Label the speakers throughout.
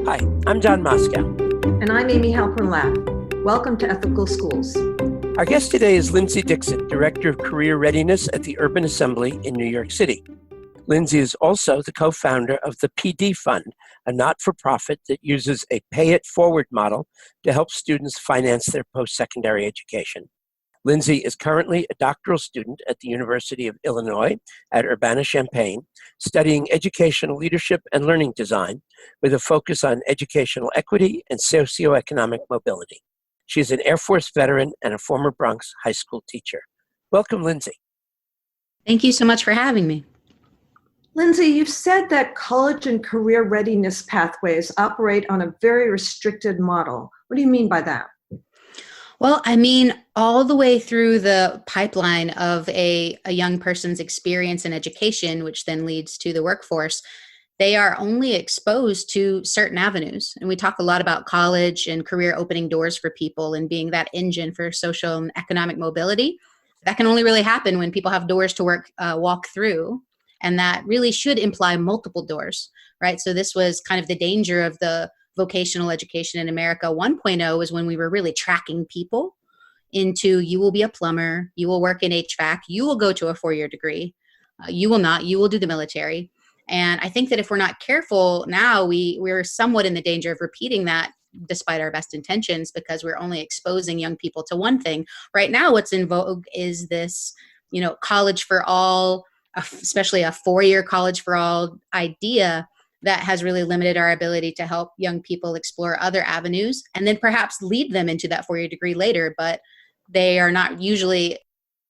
Speaker 1: Hi, I'm John Moscow.
Speaker 2: And I'm Amy Halpern-Lapp. Welcome to Ethical Schools.
Speaker 1: Our guest today is Lindsey Dixon, Director of Career Readiness at the Urban Assembly in New York City. Lindsey is also the co-founder of the PD Fund, a not-for-profit that uses a pay-it-forward model to help students finance their post-secondary education. Lindsey is currently a doctoral student at the University of Illinois at Urbana-Champaign, studying educational leadership and learning design with a focus on educational equity and socioeconomic mobility. She is an Air Force veteran and a former Bronx high school teacher. Welcome, Lindsey.
Speaker 3: Thank you so much for having me.
Speaker 2: Lindsey, you've said that college and career readiness pathways operate on a very restricted model. What do you mean by that?
Speaker 3: Well, I mean, all the way through the pipeline of a young person's experience and education, which then leads to the workforce, they are only exposed to certain avenues. And we talk a lot about college and career opening doors for people and being that engine for social and economic mobility. That can only really happen when people have doors to walk through. And that really should imply multiple doors, right? So this was kind of the danger of the vocational education in America 1.0 was when we were really tracking people into, you will be a plumber, you will work in HVAC, you will go to a 4-year degree, you will not, you will do the military. And I think that if we're not careful now, we're somewhat in the danger of repeating that despite our best intentions, because we're only exposing young people to one thing. Right now, what's in vogue is this, college for all, especially a 4-year college for all idea that has really limited our ability to help young people explore other avenues and then perhaps lead them into that 4-year degree later, but they are not usually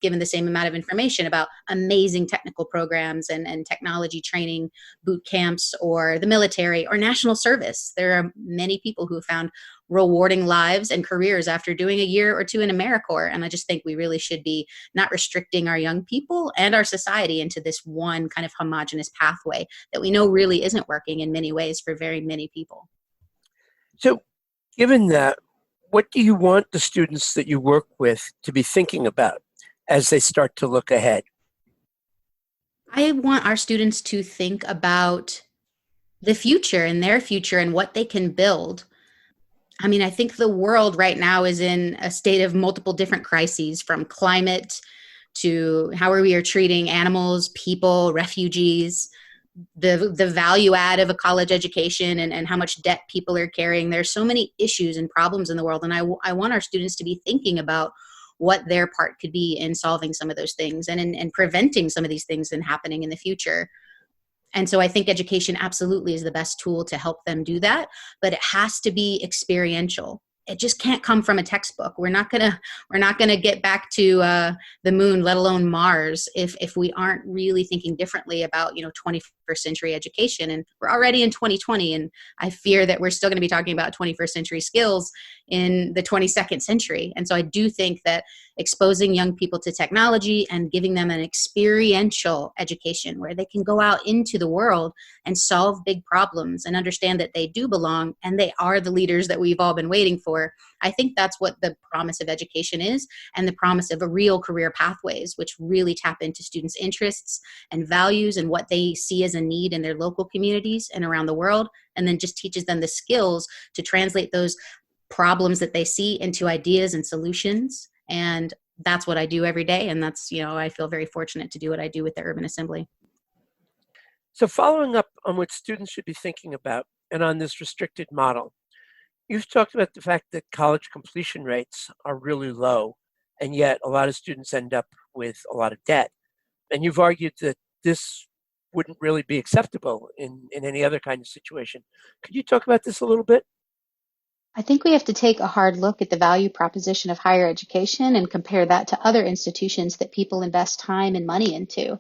Speaker 3: given the same amount of information about amazing technical programs and technology training, boot camps, or the military or national service. There are many people who have found rewarding lives and careers after doing a year or two in AmeriCorps. And I just think we really should be not restricting our young people and our society into this one kind of homogenous pathway that we know really isn't working in many ways for very many people.
Speaker 1: So given that, what do you want the students that you work with to be thinking about as they start to look ahead?
Speaker 3: I want our students to think about the future and their future and what they can build. I mean, I think the world right now is in a state of multiple different crises, from climate to how we are treating animals, people, refugees, the value add of a college education and how much debt people are carrying. There's so many issues and problems in the world. And I want our students to be thinking about what their part could be in solving some of those things and in preventing some of these things from happening in the future. And so I think education absolutely is the best tool to help them do that, but it has to be experiential. It just can't come from a textbook. We're not gonna get back to the moon, let alone Mars, if we aren't really thinking differently about 21st century education. And we're already in 2020, and I fear that we're still going to be talking about 21st century skills in the 22nd century. And so I do think that exposing young people to technology and giving them an experiential education where they can go out into the world and solve big problems and understand that they do belong and they are the leaders that we've all been waiting for. I think that's what the promise of education is, and the promise of a real career pathways, which really tap into students' interests and values and what they see as a need in their local communities and around the world, and then just teaches them the skills to translate those problems that they see into ideas and solutions. And that's what I do every day. And that's, I feel very fortunate to do what I do with the Urban Assembly.
Speaker 1: So following up on what students should be thinking about and on this restricted model, you've talked about the fact that college completion rates are really low, and yet a lot of students end up with a lot of debt. And you've argued that this wouldn't really be acceptable in any other kind of situation. Could you talk about this a little bit?
Speaker 4: I think we have to take a hard look at the value proposition of higher education and compare that to other institutions that people invest time and money into.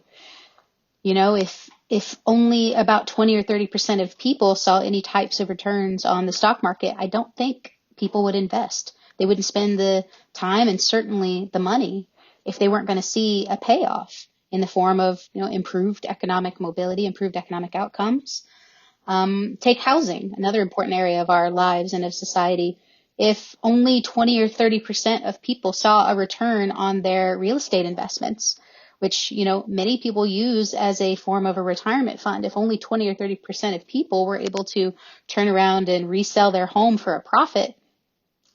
Speaker 4: If only about 20 or 30% of people saw any types of returns on the stock market, I don't think people would invest. They wouldn't spend the time and certainly the money if they weren't going to see a payoff in the form of, improved economic mobility, improved economic outcomes. Take housing, another important area of our lives and of society. If only 20 or 30% of people saw a return on their real estate investments, which, many people use as a form of a retirement fund. If only 20 or 30% of people were able to turn around and resell their home for a profit,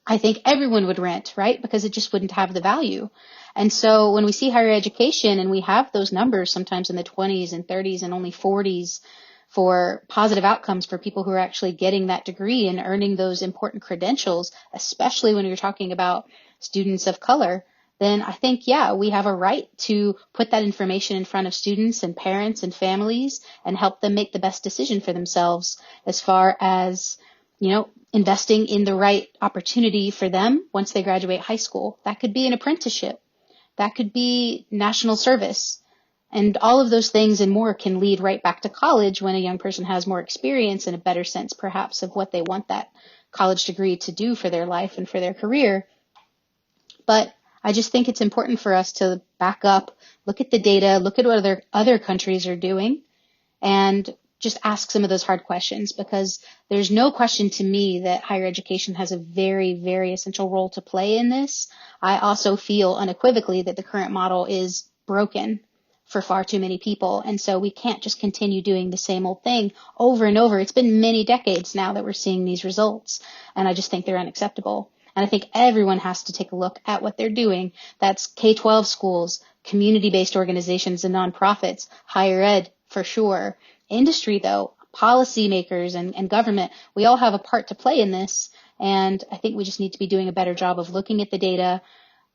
Speaker 4: I think everyone would rent, right? Because it just wouldn't have the value. And so when we see higher education and we have those numbers sometimes in the 20s and 30s and only 40s for positive outcomes for people who are actually getting that degree and earning those important credentials, especially when you're talking about students of color, then I think, we have a right to put that information in front of students and parents and families and help them make the best decision for themselves as far as, investing in the right opportunity for them once they graduate high school. That could be an apprenticeship. That could be national service. And all of those things and more can lead right back to college when a young person has more experience and a better sense perhaps of what they want that college degree to do for their life and for their career. But I just think it's important for us to back up, look at the data, look at what other countries are doing, and just ask some of those hard questions, because there's no question to me that higher education has a very, very essential role to play in this. I also feel unequivocally that the current model is broken for far too many people. And so we can't just continue doing the same old thing over and over. It's been many decades now that we're seeing these results, and I just think they're unacceptable. And I think everyone has to take a look at what they're doing. That's K-12 schools, community-based organizations and nonprofits, higher ed for sure. Industry, though, policymakers and government, we all have a part to play in this. And I think we just need to be doing a better job of looking at the data,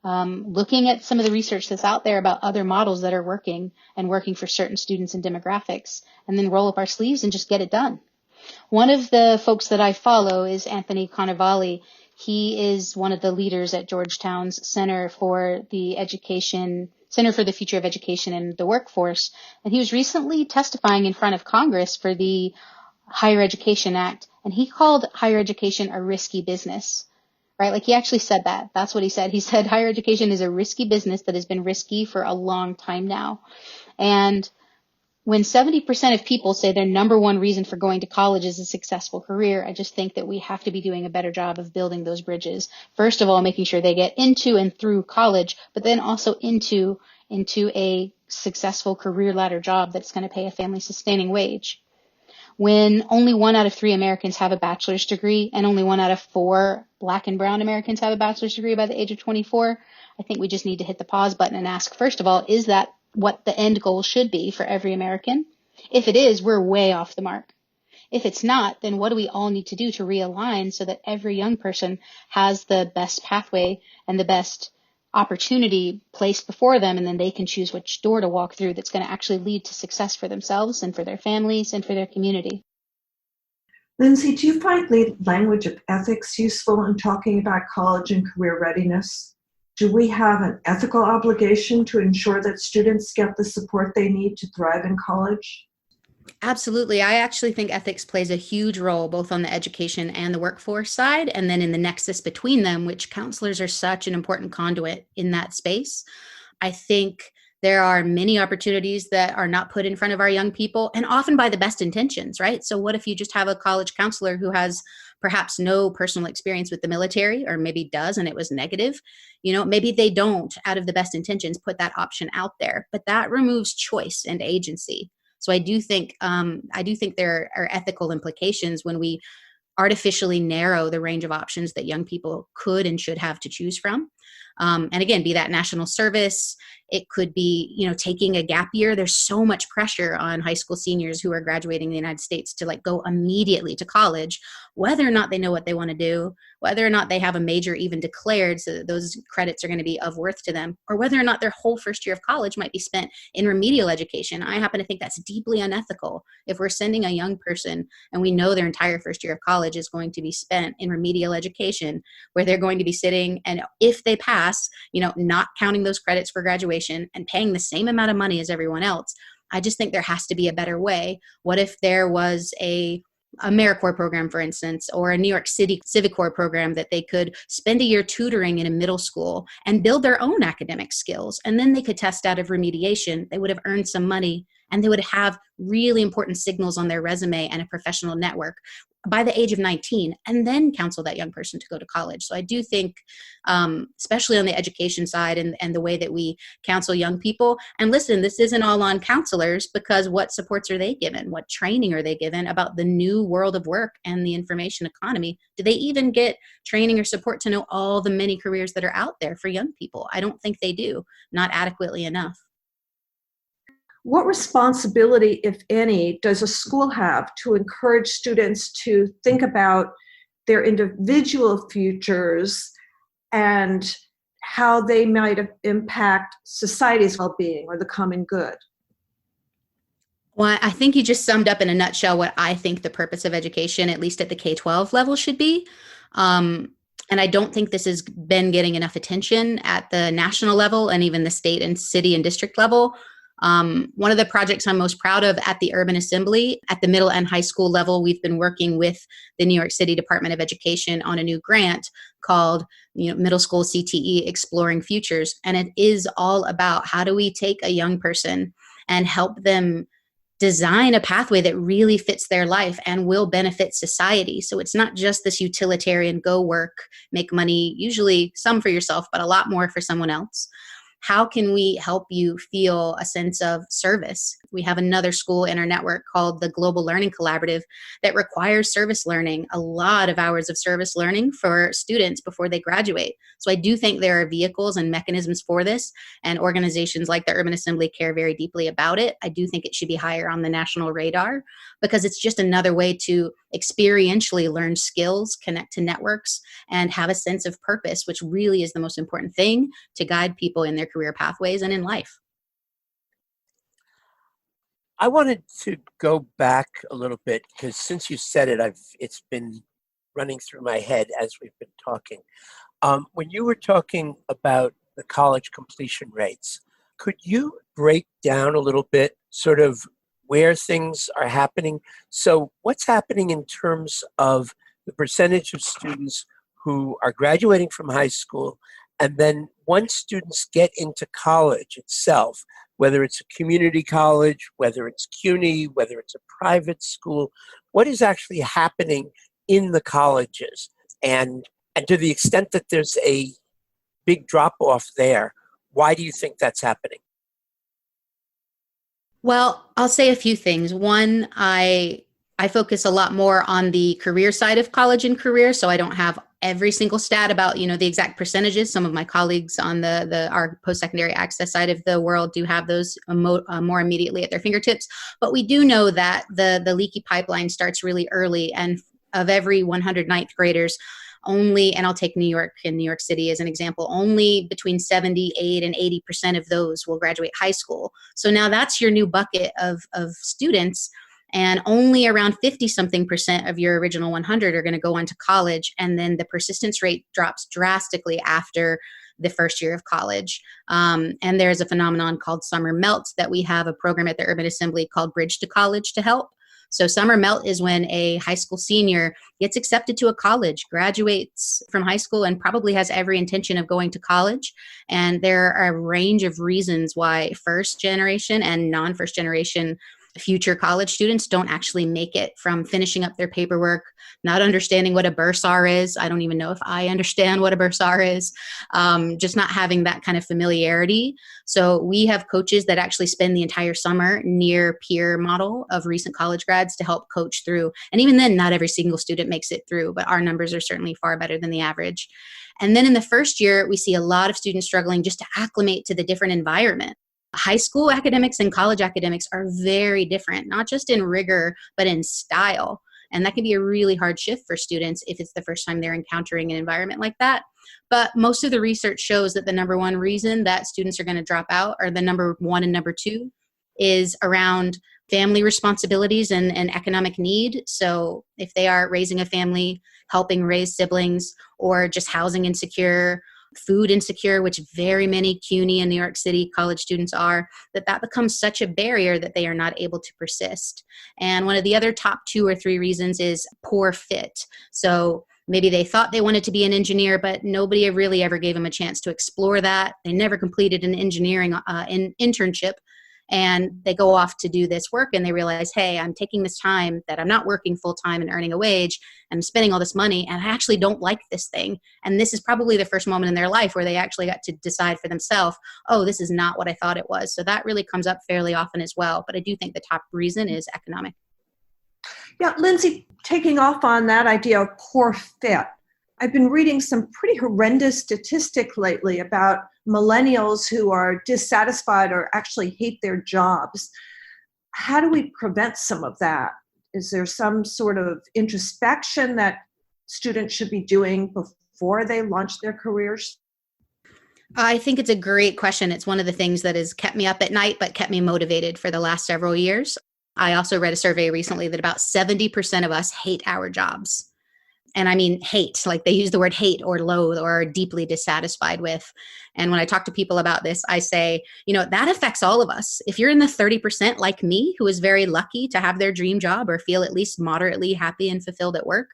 Speaker 4: looking at some of the research that's out there about other models that are working and working for certain students and demographics, and then roll up our sleeves and just get it done. One of the folks that I follow is Anthony Cannavale. He is one of the leaders at Georgetown's Center for the Future of Education and the Workforce. And he was recently testifying in front of Congress for the Higher Education Act. And he called higher education a risky business, right? Like he actually said that. That's what he said. He said higher education is a risky business that has been risky for a long time now. And when 70% of people say their number one reason for going to college is a successful career, I just think that we have to be doing a better job of building those bridges. First of all, making sure they get into and through college, but then also into a successful career ladder job that's going to pay a family sustaining wage. When only 1 out of 3 Americans have a bachelor's degree and only 1 out of 4 Black and brown Americans have a bachelor's degree by the age of 24, I think we just need to hit the pause button and ask, first of all, is that what the end goal should be for every American? If it is, we're way off the mark. If it's not, then what do we all need to do to realign so that every young person has the best pathway and the best opportunity placed before them, and then they can choose which door to walk through that's going to actually lead to success for themselves and for their families and for their community.
Speaker 2: Lindsey, do you find the language of ethics useful in talking about college and career readiness? Do we have an ethical obligation to ensure that students get the support they need to thrive in college?
Speaker 3: Absolutely. I actually think ethics plays a huge role both on the education and the workforce side, and then in the nexus between them, which counselors are such an important conduit in that space. I think there are many opportunities that are not put in front of our young people, and often by the best intentions, right? So what if you just have a college counselor who has perhaps no personal experience with the military, or maybe does and it was negative? Maybe they don't, out of the best intentions, put that option out there, but that removes choice and agency. So I do think there are ethical implications when we artificially narrow the range of options that young people could and should have to choose from. And again, be that national service, it could be, taking a gap year. There's so much pressure on high school seniors who are graduating in the United States to go immediately to college, whether or not they know what they want to do, whether or not they have a major even declared so that those credits are going to be of worth to them, or whether or not their whole first year of college might be spent in remedial education. I happen to think that's deeply unethical. If we're sending a young person and we know their entire first year of college is going to be spent in remedial education, where they're going to be sitting, and if they pass, not counting those credits for graduation and paying the same amount of money as everyone else, I just think there has to be a better way. What if there was a AmeriCorps program, for instance, or a New York City Civic Corps program that they could spend a year tutoring in a middle school and build their own academic skills, and then they could test out of remediation. They would have earned some money, and they would have really important signals on their resume and a professional network. by the age of 19, and then counsel that young person to go to college. So I do think, especially on the education side and the way that we counsel young people, and listen, this isn't all on counselors, because what supports are they given? What training are they given about the new world of work and the information economy? Do they even get training or support to know all the many careers that are out there for young people? I don't think they do, not adequately enough.
Speaker 2: What responsibility, if any, does a school have to encourage students to think about their individual futures and how they might impact society's well-being or the common good?
Speaker 3: Well, I think you just summed up in a nutshell what I think the purpose of education, at least at the K-12 level, should be. And I don't think this has been getting enough attention at the national level and even the state and city and district level. One of the projects I'm most proud of at the Urban Assembly, at the middle and high school level, we've been working with the New York City Department of Education on a new grant called Middle School CTE Exploring Futures. And it is all about how do we take a young person and help them design a pathway that really fits their life and will benefit society. So it's not just this utilitarian go work, make money, usually some for yourself, but a lot more for someone else. How can we help you feel a sense of service? We have another school in our network called the Global Learning Collaborative that requires service learning, a lot of hours of service learning for students before they graduate. So I do think there are vehicles and mechanisms for this, and organizations like the Urban Assembly care very deeply about it. I do think it should be higher on the national radar, because it's just another way to experientially learn skills, connect to networks, and have a sense of purpose, which really is the most important thing to guide people in their career pathways and in life.
Speaker 1: I wanted to go back a little bit, because since you said it, it's been running through my head as we've been talking. When you were talking about the college completion rates, could you break down a little bit sort of where things are happening? So what's happening in terms of the percentage of students who are graduating from high school, and then once students get into college itself, whether it's a community college, whether it's CUNY, whether it's a private school, what is actually happening in the colleges? And to the extent that there's a big drop-off there, why do you think that's happening?
Speaker 3: Well, I'll say a few things. One, I focus a lot more on the career side of college and career, so I don't have every single stat about the exact percentages. Some of my colleagues on our post-secondary access side of the world do have those more immediately at their fingertips. But we do know that the leaky pipeline starts really early, and of every 100 ninth graders, only, and I'll take New York and New York City as an example, only between 78 and 80% of those will graduate high school. So now that's your new bucket of students, and only around 50-something% of your original 100 are going to go on to college, and then the persistence rate drops drastically after the first year of college. And there's a phenomenon called summer melt that we have a program at the Urban Assembly called Bridge to College to help. So summer melt is when a high school senior gets accepted to a college, graduates from high school, and probably has every intention of going to college. And there are a range of reasons why first generation and non-first generation future college students don't actually make it, from finishing up their paperwork, not understanding what a bursar is. I don't even know if I understand what a bursar is, just not having that kind of familiarity. So we have coaches that actually spend the entire summer near peer model of recent college grads to help coach through. And even then, not every single student makes it through, but our numbers are certainly far better than the average. And then in the first year, we see a lot of students struggling just to acclimate to the different environment. High school academics and college academics are very different, not just in rigor, but in style. And that can be a really hard shift for students if it's the first time they're encountering an environment like that. But most of the research shows that the number one reason that students are going to drop out, or the number one and number two, is around family responsibilities and economic need. So if they are raising a family, helping raise siblings, or just housing insecure, food insecure, which very many CUNY and New York City college students are, that becomes such a barrier that they are not able to persist. And one of the other top 2 or 3 reasons is poor fit. So maybe they thought they wanted to be an engineer, but nobody really ever gave them a chance to explore that. They never completed an engineering internship. and they go off to do this work and they realize, hey, I'm taking this time that I'm not working full time and earning a wage and I'm spending all this money and I actually don't like this thing. And this is probably the first moment in their life where they actually got to decide for themselves, oh, this is not what I thought it was. So that really comes up fairly often as well. But I do think the top reason is economic.
Speaker 2: Yeah, Lindsey, taking off on that idea of poor fit, I've been reading some pretty horrendous statistic lately about millennials who are dissatisfied or actually hate their jobs. How do we prevent some of that? Is there some sort of introspection that students should be doing before they launch their careers?
Speaker 3: I think it's a great question. It's one of the things that has kept me up at night, but kept me motivated for the last several years. I also read a survey recently that about 70% of us hate our jobs. And I mean hate, like they use the word hate or loathe or are deeply dissatisfied with. And when I talk to people about this, I say, that affects all of us. If you're in the 30% like me, who is very lucky to have their dream job or feel at least moderately happy and fulfilled at work,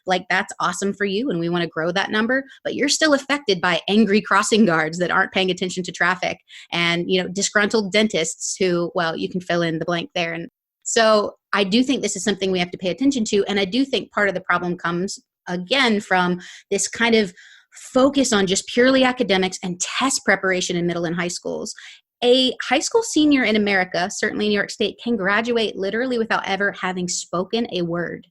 Speaker 3: like that's awesome for you. And we want to grow that number, but you're still affected by angry crossing guards that aren't paying attention to traffic and, disgruntled dentists who, well, you can fill in the blank there. And so I do think this is something we have to pay attention to. And I do think part of the problem comes, again, from this kind of focus on just purely academics and test preparation in middle and high schools. A high school senior in America, certainly in New York State, can graduate literally without ever having spoken a word.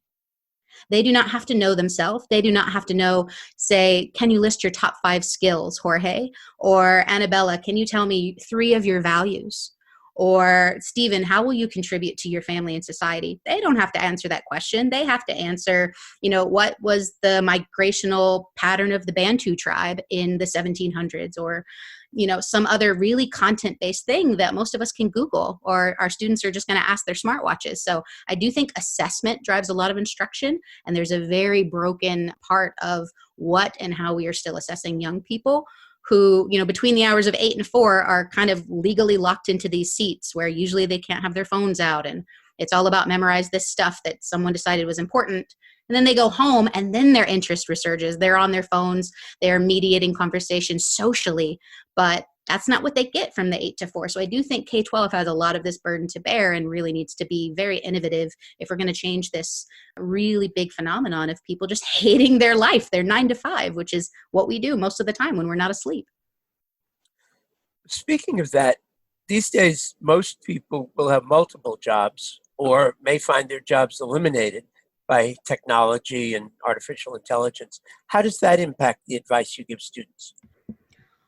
Speaker 3: They do not have to know themselves. They do not have to know, say, can you list your top 5 skills, Jorge? Or Annabella, can you tell me 3 of your values? Or Stephen, how will you contribute to your family and society? They don't have to answer that question. They have to answer, what was the migrational pattern of the Bantu tribe in the 1700s, or, some other really content-based thing that most of us can Google, or our students are just going to ask their smartwatches. So I do think assessment drives a lot of instruction, and there's a very broken part of what and how we are still assessing young people who, between the hours of 8 and 4 are kind of legally locked into these seats where usually they can't have their phones out. And it's all about memorize this stuff that someone decided was important. And then they go home and then their interest resurges. They're on their phones. They're mediating conversations socially, but that's not what they get from the 8 to 4. So I do think K-12 has a lot of this burden to bear and really needs to be very innovative if we're going to change this really big phenomenon of people just hating their life, their 9 to 5, which is what we do most of the time when we're not asleep.
Speaker 1: Speaking of that, these days, most people will have multiple jobs or may find their jobs eliminated by technology and artificial intelligence. How does that impact the advice you give students?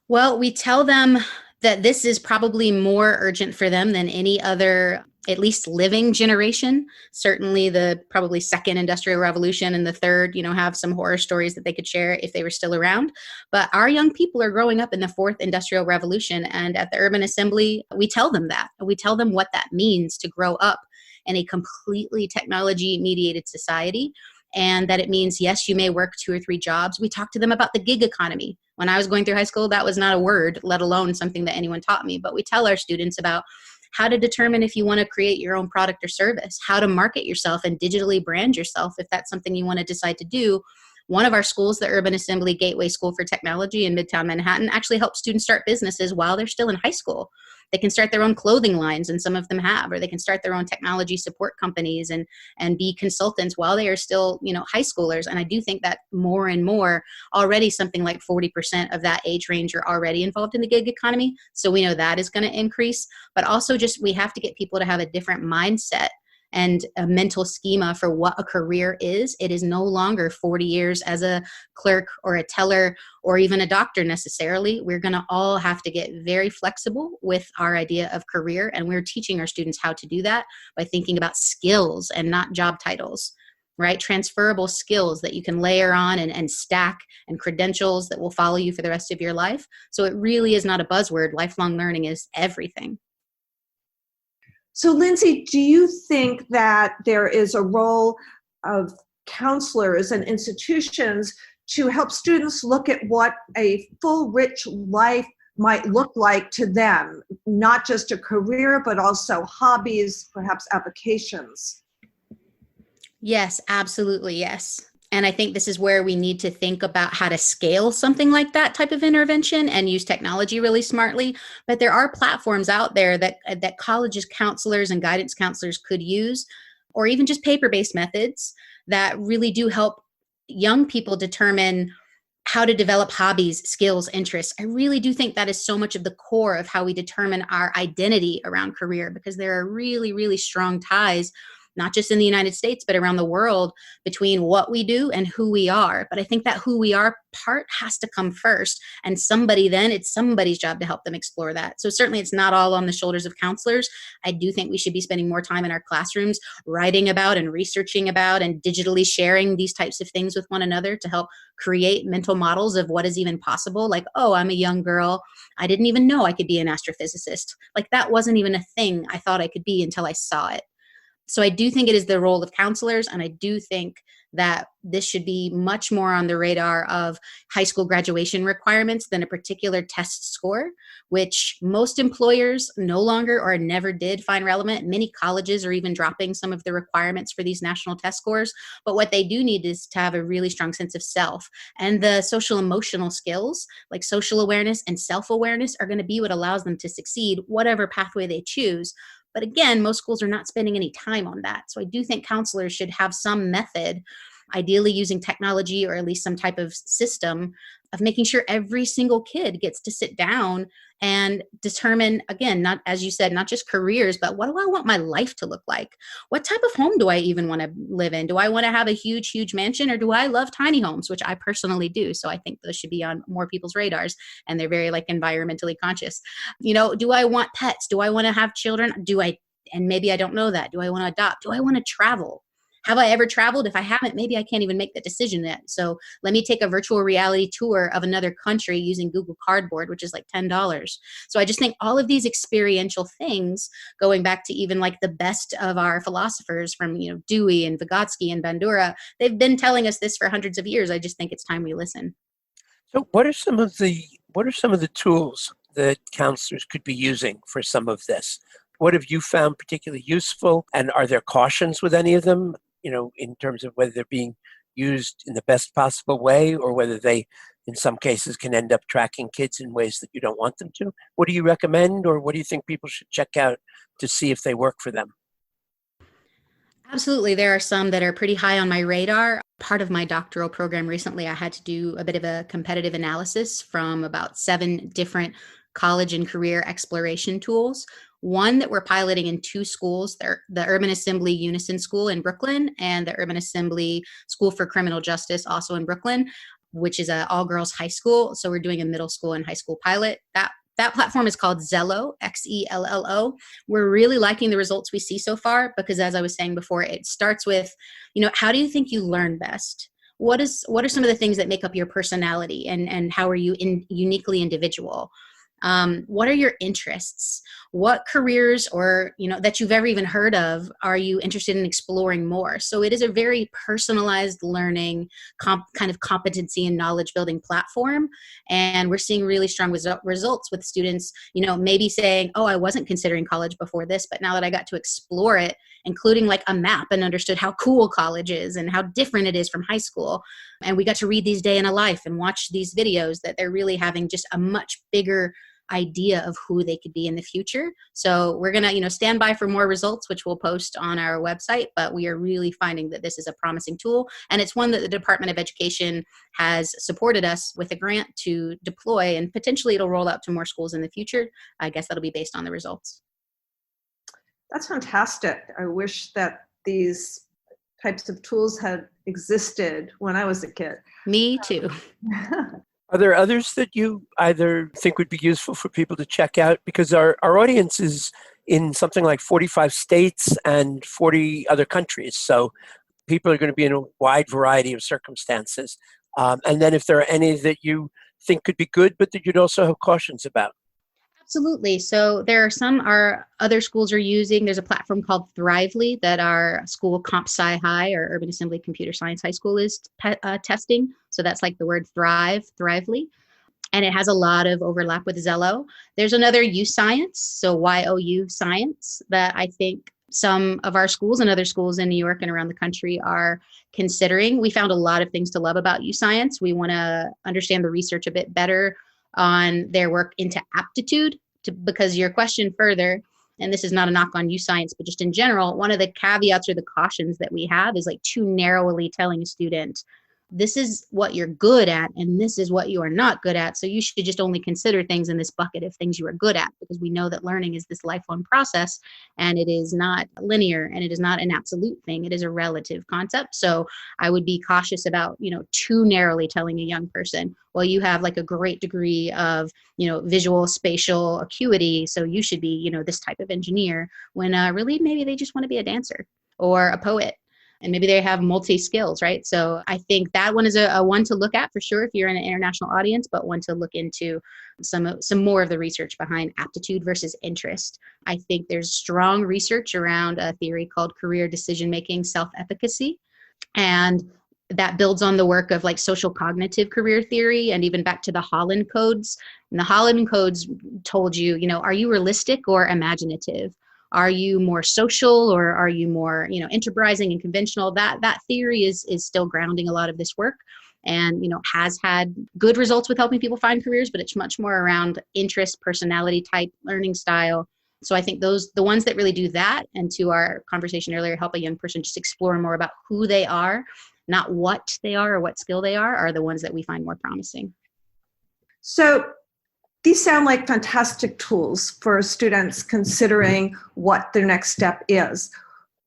Speaker 3: Well, we tell them that this is probably more urgent for them than any other, at least living generation. Certainly the probably second industrial revolution and the third, have some horror stories that they could share if they were still around. But our young people are growing up in the fourth industrial revolution. And at the Urban Assembly, we tell them that. We tell them what that means to grow up in a completely technology-mediated society. And that it means, yes, you may work 2 or 3 jobs. We talk to them about the gig economy. When I was going through high school, that was not a word, let alone something that anyone taught me. But we tell our students about how to determine if you want to create your own product or service, how to market yourself and digitally brand yourself if that's something you want to decide to do. One of our schools, the Urban Assembly Gateway School for Technology in Midtown Manhattan, actually helps students start businesses while they're still in high school. They can start their own clothing lines, and some of them have, or they can start their own technology support companies and be consultants while they are still, high schoolers. And I do think that more and more, already something like 40% of that age range are already involved in the gig economy. So we know that is going to increase, but also just we have to get people to have a different mindset and a mental schema for what a career is. It is no longer 40 years as a clerk or a teller or even a doctor necessarily. We're going to all have to get very flexible with our idea of career, and we're teaching our students how to do that by thinking about skills and not job titles, right? Transferable skills that you can layer on and stack, and credentials that will follow you for the rest of your life. So it really is not a buzzword. Lifelong learning is everything.
Speaker 2: So, Lindsey, do you think that there is a role of counselors and institutions to help students look at what a full, rich life might look like to them, not just a career, but also hobbies, perhaps avocations?
Speaker 3: Yes, absolutely. Yes. And I think this is where we need to think about how to scale something like that type of intervention and use technology really smartly. But there are platforms out there that colleges, counselors, and guidance counselors could use, or even just paper-based methods that really do help young people determine how to develop hobbies, skills, interests. I really do think that is so much of the core of how we determine our identity around career, because there are really, really strong ties, not just in the United States, but around the world, between what we do and who we are. But I think that who we are part has to come first. And it's somebody's job to help them explore that. So certainly it's not all on the shoulders of counselors. I do think we should be spending more time in our classrooms writing about and researching about and digitally sharing these types of things with one another to help create mental models of what is even possible. Like, oh, I'm a young girl. I didn't even know I could be an astrophysicist. Like, that wasn't even a thing I thought I could be until I saw it. So I do think it is the role of counselors, and I do think that this should be much more on the radar of high school graduation requirements than a particular test score, which most employers no longer or never did find relevant. Many colleges are even dropping some of the requirements for these national test scores. But what they do need is to have a really strong sense of self. And the social emotional skills like social awareness and self-awareness are going to be what allows them to succeed, whatever pathway they choose. But again, most schools are not spending any time on that. So I do think counselors should have some method, ideally using technology or at least some type of system of making sure every single kid gets to sit down and determine, again, not, as you said, not just careers, but what do I want my life to look like? What type of home do I even want to live in? Do I want to have a huge, huge mansion, or do I love tiny homes, which I personally do? So I think those should be on more people's radars, and they're very like environmentally conscious. Do I want pets? Do I want to have children? And maybe I don't know that. Do I want to adopt? Do I want to travel? Have I ever traveled? If I haven't, maybe I can't even make that decision yet. So let me take a virtual reality tour of another country using Google Cardboard, which is like $10. So I just think all of these experiential things, going back to even like the best of our philosophers from, Dewey and Vygotsky and Bandura, they've been telling us this for hundreds of years. I just think it's time we listen.
Speaker 1: So what are some of the tools that counselors could be using for some of this? What have you found particularly useful? And are there cautions with any of them, in terms of whether they're being used in the best possible way, or whether they, in some cases, can end up tracking kids in ways that you don't want them to? What do you recommend, or what do you think people should check out to see if they work for them?
Speaker 3: Absolutely. There are some that are pretty high on my radar. Part of my doctoral program recently, I had to do a bit of a competitive analysis from about 7 different college and career exploration tools. One that we're piloting in 2 schools, the Urban Assembly Unison School in Brooklyn and the Urban Assembly School for Criminal Justice, also in Brooklyn, which is an all-girls high school. So we're doing a middle school and high school pilot. That platform is called Xello, Xello. We're really liking the results we see so far because, as I was saying before, it starts with, how do you think you learn best? What are some of the things that make up your personality, and how are you uniquely individual? What are your interests? What careers that you've ever even heard of are you interested in exploring more? So it is a very personalized learning kind of competency and knowledge building platform. And we're seeing really strong results with students, maybe saying, oh, I wasn't considering college before this, but now that I got to explore it, including like a map, and understood how cool college is and how different it is from high school. And we got to read these day in a life and watch these videos, that they're really having just a much bigger idea of who they could be in the future. So we're going to, stand by for more results, which we'll post on our website, but we are really finding that this is a promising tool. And it's one that the Department of Education has supported us with a grant to deploy, and potentially it'll roll out to more schools in the future. I guess that'll be based on the results.
Speaker 2: That's fantastic. I wish that these types of tools had existed when I was a kid.
Speaker 3: Me too.
Speaker 1: Are there others that you either think would be useful for people to check out? Because our audience is in something like 45 states and 40 other countries. So people are going to be in a wide variety of circumstances. And then if there are any that you think could be good, but that you'd also have cautions about.
Speaker 3: Absolutely. So there are some our other schools are using. There's a platform called Thrively that our school Comp Sci High, or Urban Assembly Computer Science High School, is testing. So that's like the word Thrively. And it has a lot of overlap with Xello. There's another U Science, so YOU Science, that I think some of our schools and other schools in New York and around the country are considering. We found a lot of things to love about UScience. We want to understand the research a bit better on their work into aptitude, because your question further, and this is not a knock on UScience, but just in general, one of the caveats or the cautions that we have is like too narrowly telling a student, this is what you're good at and this is what you are not good at. So you should just only consider things in this bucket of things you are good at, because we know that learning is this lifelong process and it is not linear and it is not an absolute thing. It is a relative concept. So I would be cautious about, too narrowly telling a young person, well, you have like a great degree of, visual spatial acuity, so you should be, this type of engineer, when really maybe they just want to be a dancer or a poet. And maybe they have multi-skills, right? So I think that one is a one to look at for sure if you're in an international audience, but one to look into some more of the research behind aptitude versus interest. I think there's strong research around a theory called career decision-making self-efficacy. And that builds on the work of like social cognitive career theory and even back to the Holland codes. And the Holland codes told you, are you realistic or imaginative? Are you more social or are you more, enterprising and conventional? That theory is still grounding a lot of this work and, has had good results with helping people find careers, but it's much more around interest, personality type, learning style. So I think the ones that really do that, and to our conversation earlier, help a young person just explore more about who they are, not what they are or what skill they are the ones that we find more promising.
Speaker 2: So these sound like fantastic tools for students considering what their next step is.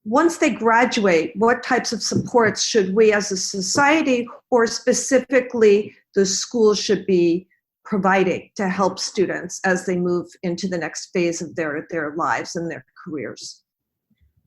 Speaker 2: Once they graduate, what types of supports should we as a society or specifically the school should be providing to help students as they move into the next phase of their lives and their careers?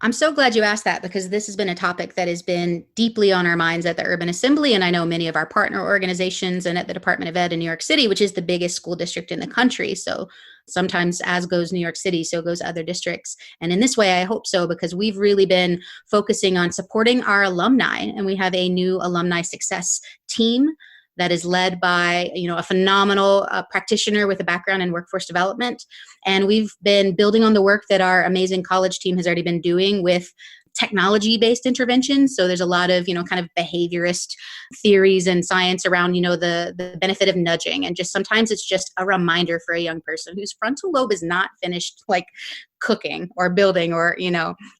Speaker 3: I'm so glad you asked that, because this has been a topic that has been deeply on our minds at the Urban Assembly, and I know many of our partner organizations and at the Department of Ed in New York City, which is the biggest school district in the country. So sometimes as goes New York City, so goes other districts. And in this way, I hope so, because we've really been focusing on supporting our alumni, and we have a new alumni success team that is led by, a phenomenal practitioner with a background in workforce development. And we've been building on the work that our amazing college team has already been doing with technology-based interventions. So there's a lot of, kind of behaviorist theories and science around, the benefit of nudging. And just sometimes it's just a reminder for a young person whose frontal lobe is not finished, like cooking or building or,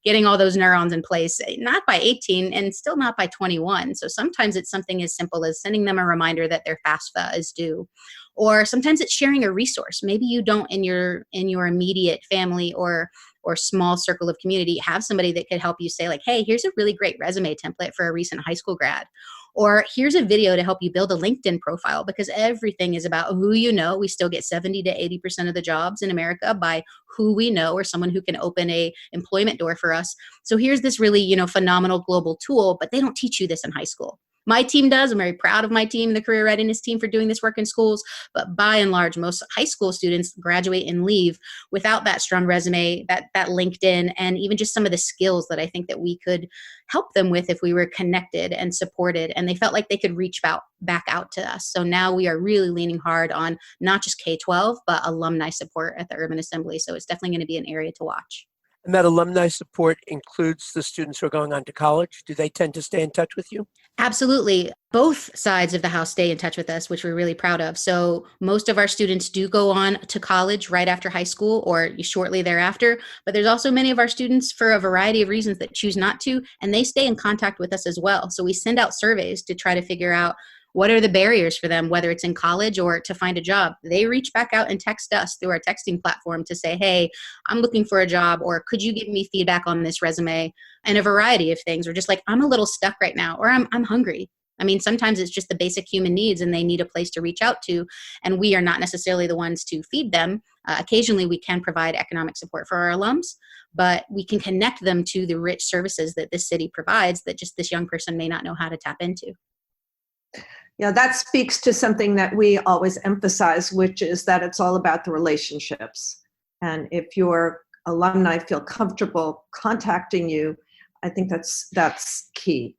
Speaker 3: getting all those neurons in place, not by 18 and still not by 21. So sometimes it's something as simple as sending them a reminder that their FAFSA is due. Or sometimes it's sharing a resource. Maybe you don't in your immediate family or small circle of community have somebody that could help you say like, hey, here's a really great resume template for a recent high school grad. Or here's a video to help you build a LinkedIn profile, because everything is about who you know. We still get 70 to 80% of the jobs in America by who we know or someone who can open a employment door for us. So here's this really, phenomenal global tool, but they don't teach you this in high school. My team does. I'm very proud of my team, the Career Readiness team, for doing this work in schools. But by and large, most high school students graduate and leave without that strong resume, that LinkedIn, and even just some of the skills that I think that we could help them with if we were connected and supported. And they felt like they could reach back out to us. So now we are really leaning hard on not just K-12, but alumni support at the Urban Assembly. So it's definitely going to be an area to watch.
Speaker 1: And that alumni support includes the students who are going on to college. Do they tend to stay in touch with you?
Speaker 3: Absolutely. Both sides of the house stay in touch with us, which we're really proud of. So most of our students do go on to college right after high school or shortly thereafter. But there's also many of our students, for a variety of reasons, that choose not to, and they stay in contact with us as well. So we send out surveys to try to figure out what are the barriers for them, whether it's in college or to find a job. They reach back out and text us through our texting platform to say, hey, I'm looking for a job, or could you give me feedback on this resume? And a variety of things, or just like, I'm a little stuck right now, or I'm hungry. I mean, sometimes it's just the basic human needs and they need a place to reach out to, and we are not necessarily the ones to feed them. Occasionally we can provide economic support for our alums, but we can connect them to the rich services that this city provides that just this young person may not know how to tap into.
Speaker 2: Yeah, that speaks to something that we always emphasize, which is that it's all about the relationships. And if your alumni feel comfortable contacting you, I think that's key.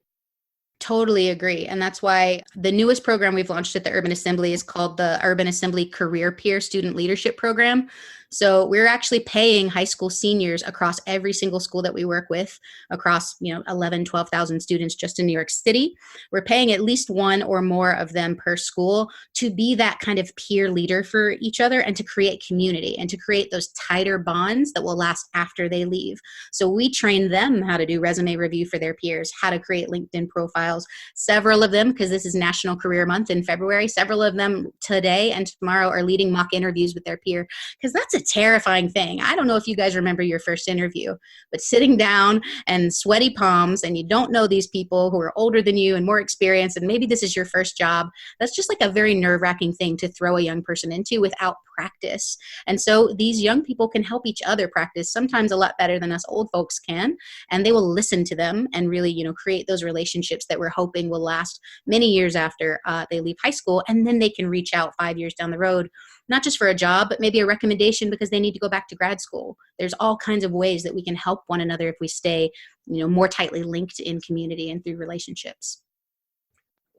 Speaker 3: Totally agree. And that's why the newest program we've launched at the Urban Assembly is called the Urban Assembly Career Peer Student Leadership Program. So we're actually paying high school seniors across every single school that we work with, across 11, 12,000 students just in New York City. We're paying at least one or more of them per school to be that kind of peer leader for each other and to create community and to create those tighter bonds that will last after they leave. So we train them how to do resume review for their peers, how to create LinkedIn profiles. Several of them, because this is National Career Month in February, several of them today and tomorrow are leading mock interviews with their peer, because that's a terrifying thing. I don't know if you guys remember your first interview, but sitting down and sweaty palms and you don't know these people who are older than you and more experienced, and maybe this is your first job, that's just like a very nerve-wracking thing to throw a young person into without practice. And so these young people can help each other practice sometimes a lot better than us old folks can, and they will listen to them and really create those relationships that we're hoping will last many years after they leave high school, and then they can reach out 5 years down the road, not just for a job, but maybe a recommendation because they need to go back to grad school. There's all kinds of ways that we can help one another if we stay more tightly linked in community and through relationships.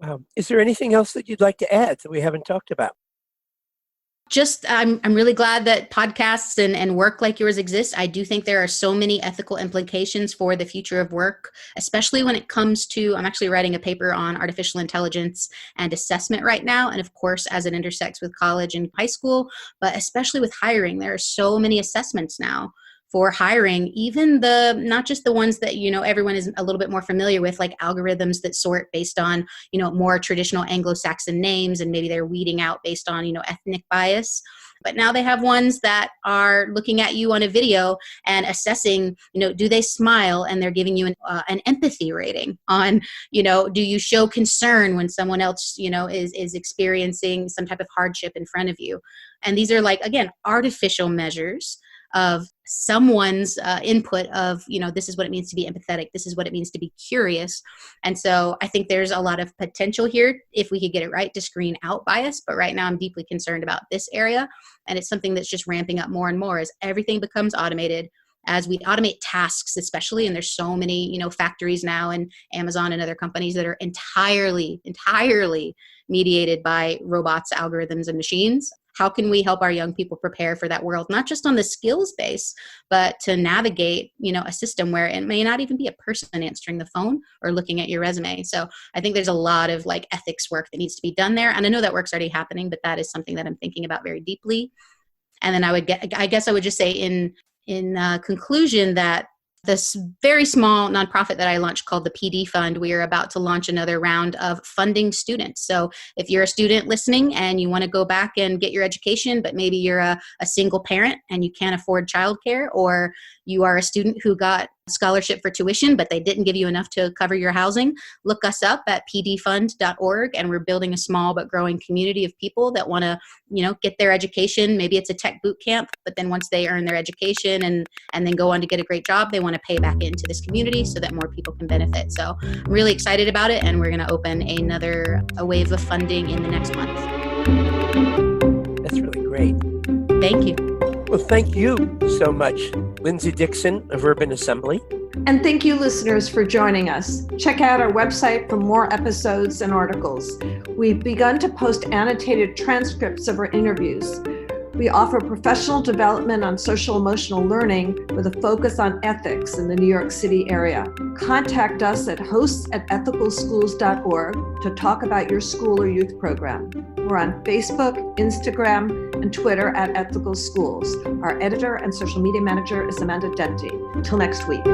Speaker 1: Wow. Is there anything else that you'd like to add that we haven't talked about?
Speaker 3: Just, I'm really glad that podcasts and work like yours exist. I do think there are so many ethical implications for the future of work, especially when it comes to, I'm actually writing a paper on artificial intelligence and assessment right now. And of course, as it intersects with college and high school, but especially with hiring, there are so many assessments now for hiring, even not just the ones that, everyone is a little bit more familiar with, like algorithms that sort based on, more traditional Anglo-Saxon names, and maybe they're weeding out based on, ethnic bias. But now they have ones that are looking at you on a video and assessing, do they smile? And they're giving you an empathy rating on, do you show concern when someone else, is experiencing some type of hardship in front of you? And these are again, artificial measures of someone's input of, this is what it means to be empathetic. This is what it means to be curious. And so I think there's a lot of potential here, if we could get it right, to screen out bias. But right now I'm deeply concerned about this area. And it's something that's just ramping up more and more as everything becomes automated, as we automate tasks, especially. And there's so many, factories now and Amazon and other companies that are entirely mediated by robots, algorithms, and machines. How can we help our young people prepare for that world, not just on the skills base, but to navigate, a system where it may not even be a person answering the phone or looking at your resume. So I think there's a lot of ethics work that needs to be done there. And I know that work's already happening, but that is something that I'm thinking about very deeply. And then I guess I would just say in conclusion that this very small nonprofit that I launched called the PD Fund, we are about to launch another round of funding students. So if you're a student listening and you want to go back and get your education, but maybe you're a single parent and you can't afford childcare, or you are a student who got scholarship for tuition, but they didn't give you enough to cover your housing, look us up at pdfund.org. And we're building a small but growing community of people that want to, get their education. Maybe it's a tech boot camp, but then once they earn their education and then go on to get a great job, they want to pay back into this community so that more people can benefit. So I'm really excited about it. And we're going to open a wave of funding in the next month.
Speaker 1: That's really great.
Speaker 3: Thank you.
Speaker 1: Well, thank you so much, Lindsey Dixon of Urban Assembly.
Speaker 2: And thank you, listeners, for joining us. Check out our website for more episodes and articles. We've begun to post annotated transcripts of our interviews. We offer professional development on social emotional learning with a focus on ethics in the New York City area. Contact us at hosts@ethicalschools.org to talk about your school or youth program. We're on Facebook, Instagram, and Twitter at Ethical Schools. Our editor and social media manager is Amanda Denti. Until next week.